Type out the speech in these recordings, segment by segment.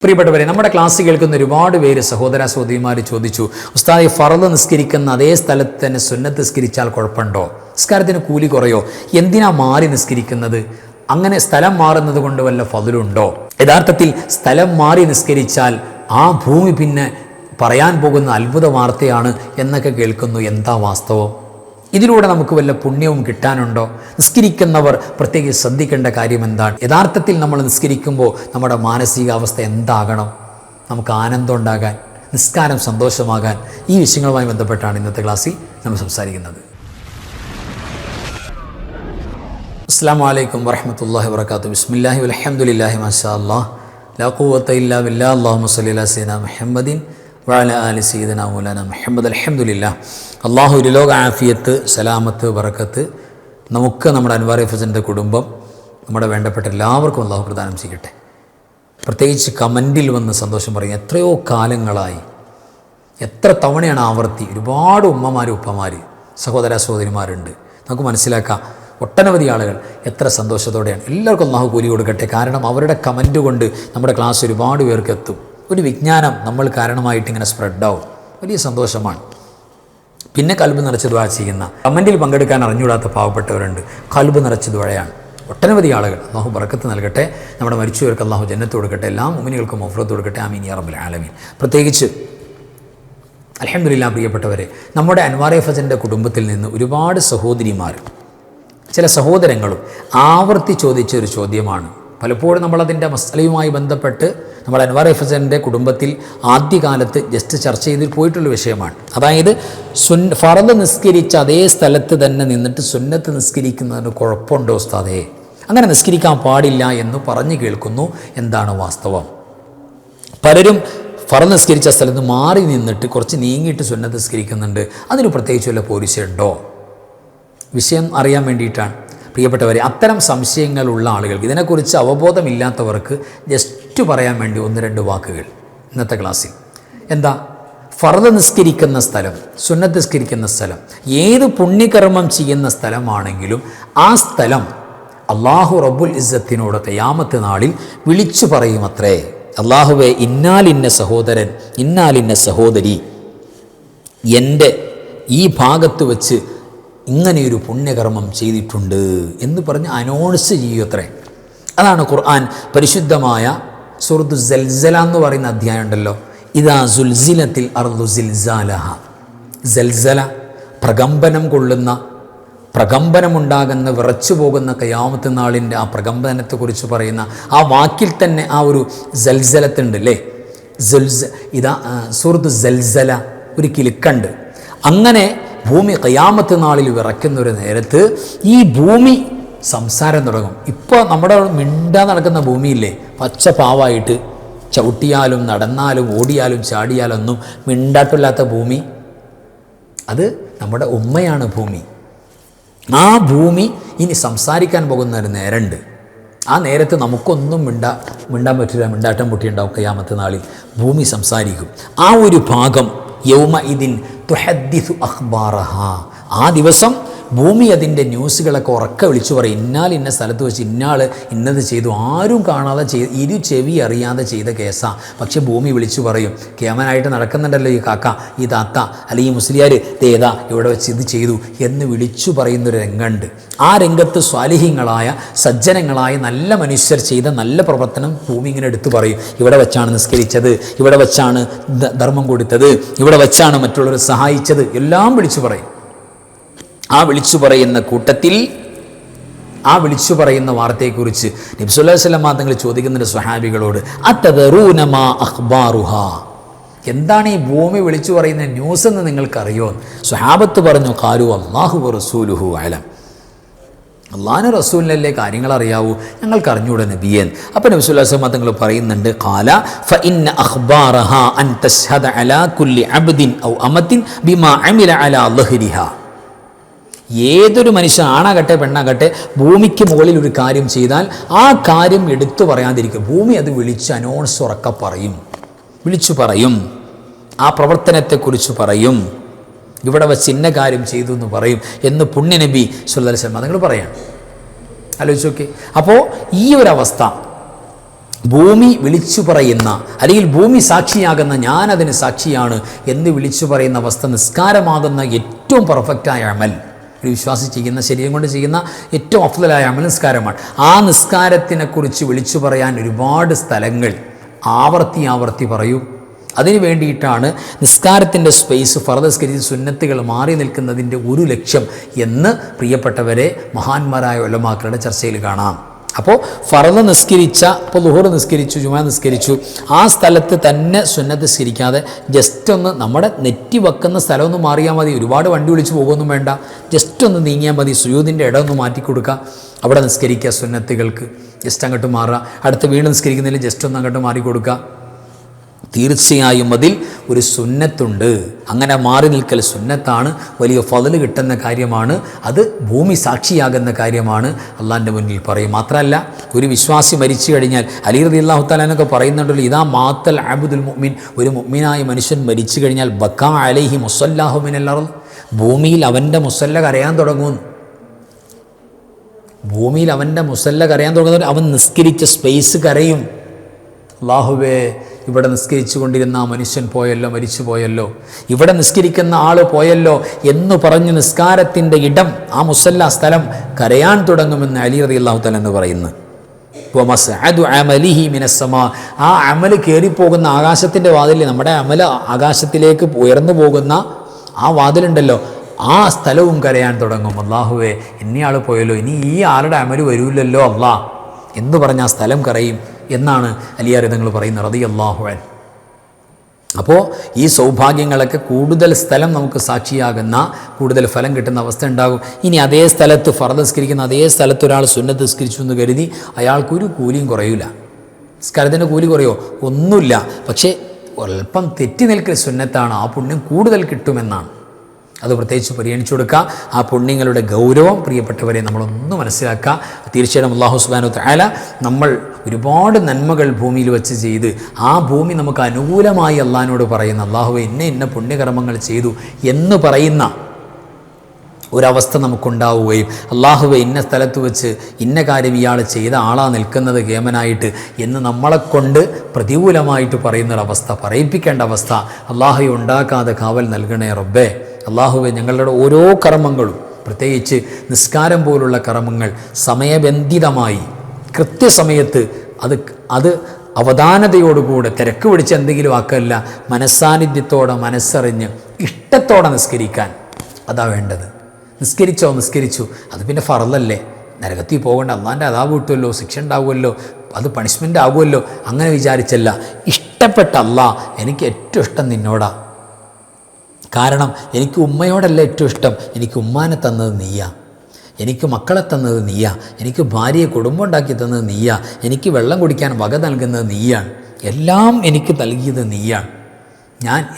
പ്രിയപ്പെട്ടവരെ, നമ്മുടെ ക്ലാസ് കേൾക്കുന്ന ഒരുപാട് പേര് സഹോദര സഹോദരിമാർ ചോദിച്ചു, ഉസ്താദ് ഫർള് നിസ്കരിക്കുന്ന അതേ സ്ഥലത്ത് തന്നെ സുന്നത്ത് നിസ്കരിച്ചാൽ കുഴപ്പമുണ്ടോ? നിസ്കാരത്തിന് കൂലി കുറയോ? എന്തിനാ മാറി നിസ്കരിക്കുന്നത്? അങ്ങനെ സ്ഥലം മാറുന്നത് കൊണ്ട് വല്ല ഫضലുണ്ടോ? യഥാർത്ഥത്തിൽ സ്ഥലം മാറി നിസ്കരിച്ചാൽ ആ ഭൂമി പിന്നെ പറയാൻ പോകുന്ന അത്ഭുത വാർത്തയാണ് എന്നൊക്കെ കേൾക്കുന്നു. എന്താ വാസ്തവം? ഇതിലൂടെ നമുക്ക് വല്ല പുണ്യവും കിട്ടാനുണ്ടോ? നിസ്കരിക്കുന്നവർ പ്രത്യേകിച്ച് ശ്രദ്ധിക്കേണ്ട കാര്യം എന്താണ്? യഥാർത്ഥത്തിൽ നമ്മൾ നിസ്കരിക്കുമ്പോൾ നമ്മുടെ മാനസികാവസ്ഥ എന്താകണം? നമുക്ക് ആനന്ദം ഉണ്ടാകാൻ, നിസ്കാരം സന്തോഷമാകാൻ, ഈ വിഷയങ്ങളുമായി ബന്ധപ്പെട്ടാണ് ഇന്നത്തെ ക്ലാസ്സിൽ നമ്മൾ സംസാരിക്കുന്നത്. അസ്സലാമു അലൈക്കും വറഹ്മത്തുള്ളാഹി വബറകാതുഹു. ബിസ്മില്ലാഹി വൽഹംദുലില്ലാഹി മാഷാ അല്ലാഹ് ലാ ഖുവത ഇല്ലാ ബില്ലാഹ്. അല്ലാഹുമ്മ സ്വല്ലി അലാ സയ്യിദിനാ മുഹമ്മദിൻ വഅലാ ആലി സയ്യിദിനാ മൗലാനാ മുഹമ്മദ്. അൽഹംദുലില്ലാഹ്. അള്ളാഹു ഒരു ലോക ആഫിയത്ത്, സലാമത്ത്, ബറക്കത്ത് നമുക്ക്, നമ്മുടെ അൻവാർ ഹഫീസിൻ്റെ കുടുംബം, നമ്മുടെ വേണ്ടപ്പെട്ട എല്ലാവർക്കും അള്ളാഹു പ്രദാനം ചെയ്യട്ടെ. പ്രത്യേകിച്ച് കമൻറ്റിൽ വന്ന് സന്തോഷം പറയും. എത്രയോ കാലങ്ങളായി, എത്ര തവണയാണ് ആവർത്തി, ഒരുപാട് ഉമ്മമാർ, ഉപ്പമാർ, സഹോദര സഹോദരിമാരുണ്ട്. നമുക്ക് മനസ്സിലാക്കാം ഒട്ടനവധി ആളുകൾ എത്ര സന്തോഷത്തോടെയാണ്. എല്ലാവർക്കും അള്ളാഹു കൂലി കൊടുക്കട്ടെ. കാരണം അവരുടെ കമൻറ്റ് കൊണ്ട് നമ്മുടെ ക്ലാസ് ഒരുപാട് പേർക്ക് എത്തും. ഒരു വിജ്ഞാനം നമ്മൾ കാരണമായിട്ട് ഇങ്ങനെ സ്പ്രെഡാവും. വലിയ സന്തോഷമാണ്. പിന്നെ കൽബ് നിറച്ച് ദുആ ചെയ്യുന്ന, കമൻറ്റിൽ പങ്കെടുക്കാൻ അറിഞ്ഞുകൂടാത്ത പാവപ്പെട്ടവരുണ്ട്. കൽബ് നിറച്ച് ദുആയാണ്. ഒട്ടനവധി ആളുകൾ. അള്ളാഹു ബറക്കത്ത് നൽകട്ടെ. നമ്മുടെ മരിച്ചവർക്ക് അള്ളാഹു ജന്നത്ത് കൊടുക്കട്ടെ. എല്ലാ മുഅ്മിനീകൾക്കും മഗ്ഫിറത്ത് കൊടുക്കട്ടെ. ആമീൻ യാ റബ്ബൽ ആലമീൻ. പ്രത്യേകിച്ച് അൽഹംദുലില്ലാഹ് പ്രിയപ്പെട്ടവരെ, നമ്മുടെ അൻവാർ ഹഫീസിൻ്റെ കുടുംബത്തിൽ നിന്ന് ഒരുപാട് സഹോദരിമാർ, ചില സഹോദരങ്ങളും ആവർത്തി ചോദിച്ച ഒരു ചോദ്യമാണ്. പലപ്പോഴും നമ്മളതിൻ്റെ മസലയുമായി ബന്ധപ്പെട്ട് നമ്മൾ അൻവാർ ഹഫീസിൻ്റെ കുടുംബത്തിൽ ആദ്യകാലത്ത് ജസ്റ്റ് ചർച്ച ചെയ്ത് പോയിട്ടുള്ള വിഷയമാണ്. അതായത് ഫർള് നിസ്കരിച്ച അതേ സ്ഥലത്ത് തന്നെ നിന്നിട്ട് സുന്നത്ത് നിസ്കരിക്കുന്നതിന് കുഴപ്പമുണ്ടോ ഉസ്താദേ? അങ്ങനെ നിസ്കരിക്കാൻ പാടില്ല എന്ന് പറഞ്ഞു കേൾക്കുന്നു. എന്താണ് വാസ്തവം? പലരും ഫർള് നിസ്കരിച്ച സ്ഥലത്ത് മാറി നിന്നിട്ട് കുറച്ച് നീങ്ങിയിട്ട് സുന്നത്ത് നിസ്കരിക്കുന്നുണ്ട്. അതിന് പ്രത്യേകിച്ച് വല്ല പോലീസുണ്ടോ? വിഷയം അറിയാൻ വേണ്ടിയിട്ടാണ് പ്രിയപ്പെട്ടവരെ. അത്തരം സംശയങ്ങളുള്ള ആളുകൾക്ക്, ഇതിനെക്കുറിച്ച് അവബോധമില്ലാത്തവർക്ക് ജസ്റ്റ് പറയാൻ വേണ്ടി ഒന്ന് രണ്ട് വാക്കുകൾ ഇന്നത്തെ ക്ലാസ്സിൽ. എന്താ? ഫർള് നിസ്കരിക്കുന്ന സ്ഥലം, സുന്നത്ത് നിസ്കരിക്കുന്ന സ്ഥലം, ഏത് പുണ്യകർമ്മം ചെയ്യുന്ന സ്ഥലമാണെങ്കിലും ആ സ്ഥലം അള്ളാഹു റബ്ബുൽ ഇസ്സത്തിനോട് ഖിയാമത്ത് നാളിൽ വിളിച്ചു പറയുമത്രേ, അള്ളാഹുവേ, ഇന്നാലിന്ന സഹോദരൻ, ഇന്നാലിന്ന സഹോദരി എൻ്റെ ഈ ഭാഗത്ത് വെച്ച് ഇങ്ങനെയൊരു പുണ്യകർമ്മം ചെയ്തിട്ടുണ്ട് എന്ന് പറഞ്ഞ് അനൗൺസ് ചെയ്യത്രേ. അതാണ് ഖുർആൻ പരിശുദ്ധമായ സൂറത്തു സൽസല എന്ന് പറയുന്ന അധ്യായം ഉണ്ടല്ലോ. ഇദാ സുൽസിലത്തിൽ അർളു സിൽസാലഹ. സൽസല, പ്രകമ്പനം കൊള്ളുന്ന, പ്രകമ്പനമുണ്ടാകുന്ന, വിറച്ചു പോകുന്ന ഖിയാമത്ത് നാളിൻ്റെ ആ പ്രകമ്പനത്തെക്കുറിച്ച് പറയുന്ന ആ വാക്കിൽ തന്നെ ആ ഒരു സൽസലത്തുണ്ട് അല്ലേ. ഇതാ സൂറത്തു സൽസല ഒരു കിലുക്കുണ്ട്. അങ്ങനെ ഭൂമി ഖിയാമത്ത് നാളിൽ വിറയ്ക്കുന്നൊരു നേരത്ത് ഈ ഭൂമി സംസാരം തുടങ്ങും. ഇപ്പോൾ നമ്മുടെ മിണ്ടാ നടക്കുന്ന ഭൂമിയില്ലേ, പച്ച പാവായിട്ട് ചവിട്ടിയാലും നടന്നാലും ഓടിയാലും ചാടിയാലും ഒന്നും മിണ്ടാട്ടില്ലാത്ത ഭൂമി, അത് നമ്മുടെ ഉമ്മയാണ് ഭൂമി. ആ ഭൂമി ഇനി സംസാരിക്കാൻ പോകുന്ന ഒരു നേരമുണ്ട്. ആ നേരത്ത് നമുക്കൊന്നും മിണ്ടാൻ പറ്റില്ല, മിണ്ടാട്ടം പൊട്ടിയുണ്ടാവും. ഖിയാമത്ത് നാളിൽ ഭൂമി സംസാരിക്കും. ആ ഒരു ഭാഗം യൗമ ഇദിൻ തുഹദ്ദിസു അഖ്ബാറഹ. ആ ദിവസം ഭൂമി അതിൻ്റെ ന്യൂസുകളൊക്കെ ഉറക്കെ വിളിച്ചു പറയും. ഇന്നാൽ ഇന്ന സ്ഥലത്ത് വെച്ച് ഇന്നാൾ ഇന്നത് ചെയ്തു, ആരും കാണാതെ ഇരു ചെവി അറിയാതെ ചെയ്ത കേസാ. പക്ഷെ ഭൂമി വിളിച്ചു പറയും, കേമനായിട്ട് നടക്കുന്നുണ്ടല്ലോ ഈ കാക്ക, ഈ താത്ത, അല്ലെങ്കിൽ ഈ മുസ്ലിയാർ തേതാ ഇവിടെ വെച്ച് ഇത് ചെയ്തു എന്ന് വിളിച്ചു പറയുന്നൊരു രംഗമുണ്ട്. ആ രംഗത്ത് സ്വാലിഹീങ്ങളായ, സജ്ജനങ്ങളായ നല്ല മനുഷ്യർ ചെയ്ത നല്ല പ്രവർത്തനം ഭൂമി ഇങ്ങനെ എടുത്തു പറയും. ഇവിടെ വെച്ചാണ് നിസ്കരിച്ചത്, ഇവിടെ വെച്ചാണ് ധർമ്മം കൊടുത്തത്, ഇവിടെ വെച്ചാണ് മറ്റുള്ളവരെ സഹായിച്ചത്, എല്ലാം വിളിച്ചു പറയും. ആ വിളിച്ചു പറയുന്ന കൂട്ടത്തിൽ, ആ വിളിച്ചു പറയുന്ന വാർത്തയെക്കുറിച്ച് നബി സല്ലല്ലാഹു അലൈഹി വസല്ലം തങ്ങൾ ചോദിക്കുന്നുണ്ട് സ്വഹാബികളോട്, അതദറൂന മാ അഖ്ബാറുഹ, എന്താണ് ഈ ഭൂമി വിളിച്ചു പറയുന്ന ന്യൂസ് എന്ന് നിങ്ങൾക്കറിയോ? സ്വഹാബത്ത് പറഞ്ഞു, ഖാലു അല്ലാഹു വറസൂലുഹു അലം, അള്ളാഹുവിൻ്റെ റസൂലിനല്ലേ കാര്യങ്ങൾ അറിയാവൂ, ഞങ്ങൾക്ക് അറിഞ്ഞൂടെ നബിയൻ. അപ്പോൾ നബി സല്ലല്ലാഹു അലൈഹി വസല്ലം തങ്ങൾ പറയുന്നുണ്ട്, ഖാല ഫഇന്ന അഖ്ബാറഹ അൻ തശ്ഹദ അലാ കുല്ലി അബ്ദിൻ ഔ അമത്തിൻ ബിമാ അമില അലാ ളഹ്രിഹ. ഏതൊരു മനുഷ്യൻ, ആണാകട്ടെ പെണ്ണാകട്ടെ, ഭൂമിക്ക് മുകളിൽ ഒരു കാര്യം ചെയ്താൽ ആ കാര്യം എടുത്തു പറയാതിരിക്കും. ഭൂമി അത് വിളിച്ച് അനൗൺസ് ഉറക്കെ പറയും, വിളിച്ചു പറയും, ആ പ്രവർത്തനത്തെക്കുറിച്ച് പറയും. ഇവിടെ വച്ച് ഇന്ന കാര്യം ചെയ്തു എന്ന് പറയും എന്ന് പുണ്യനബി സല്ലല്ലാഹു അലൈഹി വസല്ലം നിങ്ങൾ പറയാണ്. ആലോചിച്ച് നോക്കി. അപ്പോൾ ഈ ഒരവസ്ഥ ഭൂമി വിളിച്ചു പറയുന്ന, അല്ലെങ്കിൽ ഭൂമി സാക്ഷിയാകുന്ന ഞാനതിന് സാക്ഷിയാണ് എന്ന് വിളിച്ചു പറയുന്ന അവസ്ഥ നിസ്കാരമാകുന്ന ഏറ്റവും പെർഫെക്റ്റായ അമൽ, ഒരു വിശ്വാസി ചെയ്യുന്ന, ശരീരം കൊണ്ട് ചെയ്യുന്ന ഏറ്റവും അഫ്ളലായ അമൽ നിസ്കാരമാണ്. ആ നിസ്കാരത്തിനെക്കുറിച്ച് വിളിച്ചു പറയാൻ ഒരുപാട് സ്ഥലങ്ങൾ ആവർത്തി പറയൂ. അതിനു വേണ്ടിയിട്ടാണ് നിസ്കാരത്തിൻ്റെ സ്പേസ് ഫർദ് നിസ്കരിച്ച് സുന്നത്തുകൾ മാറി നിൽക്കുന്നതിൻ്റെ ഒരു ലക്ഷ്യം എന്ന് പ്രിയപ്പെട്ടവരെ മഹാന്മാരായ ഉലമാക്കളുടെ ചർച്ചയിൽ കാണാം. അപ്പോൾ ഫർദ് നിസ്കരിച്ച, ഇപ്പോൾ ളുഹർ നിസ്കരിച്ചു, ജുമാ നിസ്കരിച്ചു, ആ സ്ഥലത്ത് തന്നെ സുന്നത്ത് നിസ്കരിക്കാതെ ജസ്റ്റ് ഒന്ന് നമ്മുടെ നെറ്റി വെക്കുന്ന സ്ഥലം ഒന്ന് മാറിയാൽ മതി. ഒരുപാട് വണ്ടി വിളിച്ച് പോകുമൊന്നും വേണ്ട, ജസ്റ്റ് ഒന്ന് നീങ്ങിയാൽ മതി. സുജൂദിൻ്റെ ഇടം ഒന്ന് മാറ്റി കൊടുക്കുക, അവിടെ നിസ്കരിക്കുക. സുന്നത്തുകൾക്ക് ജസ്റ്റ് അങ്ങോട്ട് മാറുക, അടുത്ത് വീണ്ടും നിസ്കരിക്കുന്നതിൽ ജസ്റ്റ് ഒന്ന് അങ്ങോട്ട് മാറി കൊടുക്കുക. തീർച്ചയായും അതിൽ ഒരു സുന്നത്തുണ്ട്. അങ്ങനെ മാറി നിൽക്കൽ സുന്നത്താണ്, വലിയ ഫള് കിട്ടുന്ന കാര്യമാണ്, അത് ഭൂമി സാക്ഷിയാകുന്ന കാര്യമാണ്, അള്ളാഹിൻ്റെ മുന്നിൽ പറയും. മാത്രമല്ല, ഒരു വിശ്വാസി മരിച്ചു കഴിഞ്ഞാൽ അലി റളിയല്ലാഹു തആല എന്നൊക്കെ പറയുന്നുണ്ടല്ലോ, ഇദാ മാത്തൽ അബ്ദുൽ മുഅ്മിൻ, ഒരു മുഅ്മിനായ മനുഷ്യൻ മരിച്ചു കഴിഞ്ഞാൽ ബക്കാ അലൈഹി മുസല്ലാഹു മിനൽ അർള്, ഭൂമിയിൽ അവൻ്റെ മുസല്ല കരയാൻ തുടങ്ങും. ഭൂമിയിൽ അവൻ്റെ മുസല്ല കരയാൻ തുടങ്ങുന്നവർ അവൻ നിസ്കരിച്ച സ്പേസ് കരയും. അല്ലാഹുവേ, ഇവിടെ നിസ്കരിച്ചു കൊണ്ടിരുന്ന ആ മനുഷ്യൻ പോയല്ലോ, മരിച്ചു പോയല്ലോ, ഇവിടെ നിസ്കരിക്കുന്ന ആൾ പോയല്ലോ എന്ന് പറഞ്ഞ് നിസ്കാരത്തിൻ്റെ ഇടം, ആ മുസല്ല സ്ഥലം കരയാൻ തുടങ്ങുമെന്ന് അലി റളിയല്ലാഹു തആല എന്ന് പറയുന്നു. ആ അമൽ കയറിപ്പോകുന്ന ആകാശത്തിൻ്റെ വാതിൽ, നമ്മുടെ അമൽ ആകാശത്തിലേക്ക് ഉയർന്നു പോകുന്ന ആ വാതിലുണ്ടല്ലോ, ആ സ്ഥലവും കരയാൻ തുടങ്ങും. അല്ലാഹുവേ, ഇന്നയാൾ പോയല്ലോ, ഇനി ഈ ആളുടെ അമൽ വരൂല്ലല്ലോ അല്ലാ എന്ന് പറഞ്ഞ ആ സ്ഥലം കരയും എന്നാണ് അലിയാർ തങ്ങൾ പറയുന്നത് റളിയല്ലാഹു അൻഹു. അപ്പോൾ ഈ സൗഭാഗ്യങ്ങളൊക്കെ കൂടുതൽ സ്ഥലം നമുക്ക് സാക്ഷിയാകുന്ന, കൂടുതൽ ഫലം കിട്ടുന്ന അവസ്ഥ ഉണ്ടാകും. ഇനി അതേ സ്ഥലത്ത് ഫർദ് നിസ്കരിക്കുന്ന അതേ സ്ഥലത്ത് ഒരാൾ സുന്നത്ത് നിസ്കരിച്ചു എന്ന് കരുതി അയാൾക്കൊരു കൂലിയും കുറയില്ല. നിസ്കാരത്തിൻ്റെ കൂലി കുറയോ? ഒന്നുമില്ല. പക്ഷേ അല്പം തെറ്റി നിൽക്കൽ സുന്നത്താണ്, ആ പുണ്യം കൂടുതൽ കിട്ടുമെന്നാണ്. അത് പ്രത്യേകിച്ച് പരിഗണിച്ചു കൊടുക്കുക. ആ പുണ്യങ്ങളുടെ ഗൗരവം പ്രിയപ്പെട്ടവരെ നമ്മളൊന്ന് മനസ്സിലാക്കുക. തീർച്ചയായിട്ടും അല്ലാഹു സുബ്ഹാനഹു വ തആല നമ്മൾ ഒരുപാട് നന്മകൾ ഭൂമിയിൽ വെച്ച് ചെയ്ത്, ആ ഭൂമി നമുക്ക് അനുകൂലമായി അള്ളാഹിനോട് പറയുന്ന, അല്ലാഹുവേ ഇന്ന പുണ്യകർമ്മങ്ങൾ ചെയ്തു എന്ന് പറയുന്ന ഒരവസ്ഥ നമുക്കുണ്ടാവുകയും, അല്ലാഹുവേ ഇന്ന സ്ഥലത്ത് വെച്ച് ഇന്ന കാര്യം ഇയാൾ ചെയ്ത ആളാ നിൽക്കുന്നത് കേമനായിട്ട് എന്ന് നമ്മളെക്കൊണ്ട് പ്രതികൂലമായിട്ട് പറയുന്നൊരവസ്ഥ, പറയിപ്പിക്കേണ്ട അവസ്ഥ അല്ലാഹു ഉണ്ടാക്കാതെ കാവൽ നൽകണേ റബ്ബേ. അല്ലാഹുവേ, ഞങ്ങളുടെ ഓരോ കർമ്മങ്ങളും, പ്രത്യേകിച്ച് നിസ്കാരം പോലുള്ള കർമ്മങ്ങൾ സമയബന്ധിതമായി കൃത്യസമയത്ത് അത് അവധാനതയോടുകൂടെ, തിരക്ക് പിടിച്ച് എന്തെങ്കിലും ആക്കല്ല, മനസ്സാന്നിധ്യത്തോടെ, മനസ്സറിഞ്ഞ്, ഇഷ്ടത്തോടെ നിസ്കരിക്കാൻ, അതാ വേണ്ടത്. നിസ്കരിച്ചു, അത് പിന്നെ ഫർളല്ലേ, നരകത്തിൽ പോകേണ്ട, അള്ളാൻ്റെ അതാവ് കിട്ടുമല്ലോ, ശിക്ഷ ഉണ്ടാവുമല്ലോ, അത് പണിഷ്മെൻ്റ് ആകുമല്ലോ, അങ്ങനെ വിചാരിച്ചല്ല. ഇഷ്ടപ്പെട്ട അല്ലാഹ്, എനിക്ക് ഏറ്റവും ഇഷ്ടം നിന്നോടാ, കാരണം എനിക്ക് ഉമ്മയോടല്ല ഏറ്റവും ഇഷ്ടം, എനിക്ക് ഉമ്മാനെ തന്നത് നീയാ, എനിക്ക് മക്കളെ തന്നത് നീയാ, എനിക്ക് ഭാര്യയെ കുടുംബം ഉണ്ടാക്കി തന്നത് നീയാ, എനിക്ക് വെള്ളം കുടിക്കാൻ വക നൽകുന്നത് നീയാണ്, എല്ലാം എനിക്ക് നൽകിയത് നീയാണ്,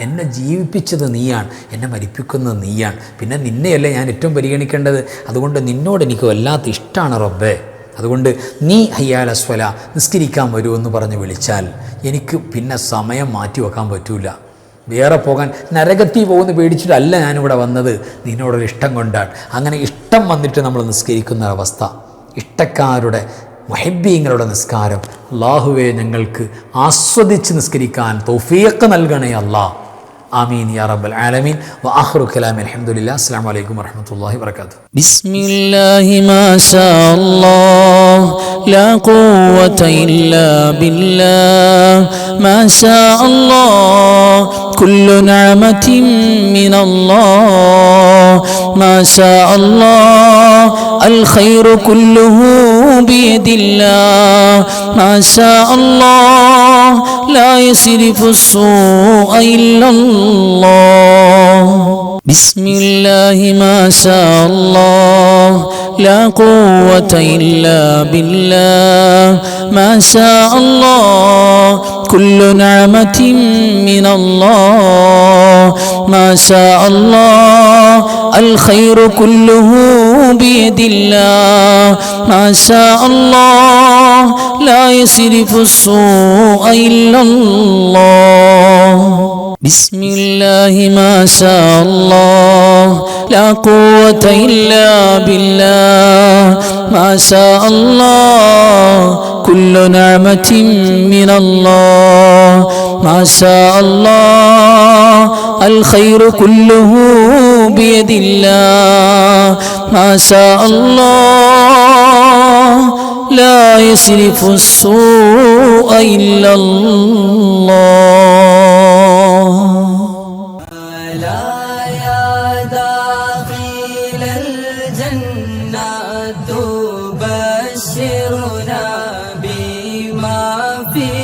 എന്നെ ജീവിപ്പിച്ചത് നീയാണ്, എന്നെ മരിപ്പിക്കുന്നത് നീയാണ്, പിന്നെ നിന്നെയല്ലേ ഞാൻ ഏറ്റവും പരിഗണിക്കേണ്ടത്. അതുകൊണ്ട് നിന്നോട് എനിക്ക് വല്ലാത്ത ഇഷ്ടമാണ് റബ്ബേ. അതുകൊണ്ട് നീ ഹയ്യാൽ അസ്വല, നിസ്കരിക്കാൻ വരുമെന്ന് പറഞ്ഞ് വിളിച്ചാൽ എനിക്ക് പിന്നെ സമയം മാറ്റി വെക്കാൻ പറ്റൂല. വേറെ പോകാൻ, നരകത്തിൽ പോകുന്ന പേടിച്ചിട്ടല്ല ഞാനിവിടെ വന്നത്, നിന്നോടൊരു ഇഷ്ടം കൊണ്ടാണ്. അങ്ങനെ ഇഷ്ടം വന്നിട്ട് നമ്മൾ നിസ്കരിക്കുന്ന അവസ്ഥ, ഇഷ്ടക്കാരുടെ മുഹബ്ബീങ്ങളുടെ നിസ്കാരം, അല്ലാഹുവേ ഞങ്ങൾക്ക് ആസ്വദിച്ച് നിസ്കരിക്കാൻ തൗഫീഖ് നൽകണേ അല്ലാഹ്. ആമീൻ യാ റബ്ബൽ ആലമീൻ. വആഖിറു കലാമി അൽഹംദുലില്ലാഹി. അസ്സലാമു അലൈക്കും വറഹ്മത്തുള്ളാഹി വബറകാതുഹു. ബിസ്മില്ലാഹി മാ ശാ അല്ലാഹ് ലാ ഖുവത ഇല്ലാ ബില്ലാഹ് മാ ശാ അല്ലാഹ് കുല്ലു നിഅമതിൻ മിനല്ലാഹ് മാ ശാ അല്ലാഹ് അൽ ഖൈറു കുല്ലുഹു ബിയദില്ലാഹ് മാ ശാ അല്ലാഹ് ലാ യസ്രിഫു السوء إلا الله بسم الله ما شاء الله لا قوة إلا بالله ما شاء الله كل نعمة من الله ما شاء الله الخير كله بيد الله ما شاء الله لا يصرف السوء إلا الله بسم الله ما شاء الله لا قوة إلا بالله ما شاء الله كل نعمة من الله ما شاء الله الخير كله بيد الله ما شاء الله لا يصرف السوء إلا الله لا يا داخل الجنة تبشرنا بما في